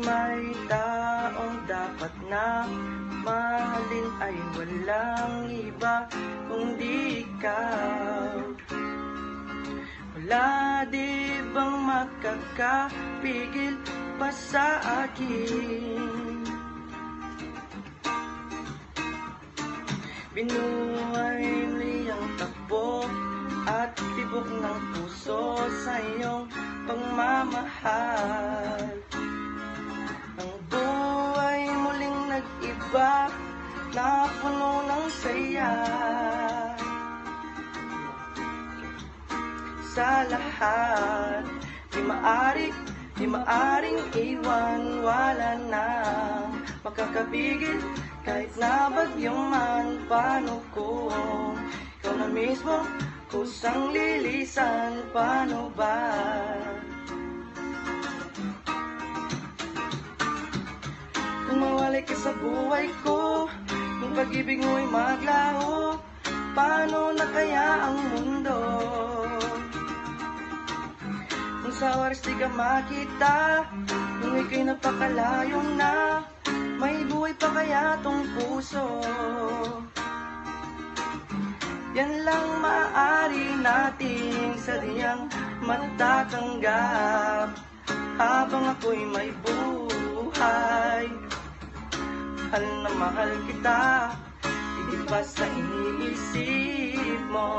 may taong dapat na mahalin ay walang iba kundi ikaw. Wala di bang makakapigil pa sa akin? Binuhay muli ang takbo at tibok ng puso sa iyong pagmamahal. Ang buhay muling nag-iba na puno ng saya. Sa lahat, di maaring iwan, wala nang makakapigil kahit na bagyong man. Paano kung ikaw na mismo kusang lilisan, paano ba? Kung mawalay ka sa buhay ko, kung pag-ibig mo'y maglaho, paano na kaya ang mundo? Kung sa oras di ka makita, kung ika'y napakalayo na, may buhay pa kaya tong puso? Yan lang maaari nating sadyang matatanggap habang ako'y may buhay. Mahal na mahal kita, higit pa sa iniisip mo.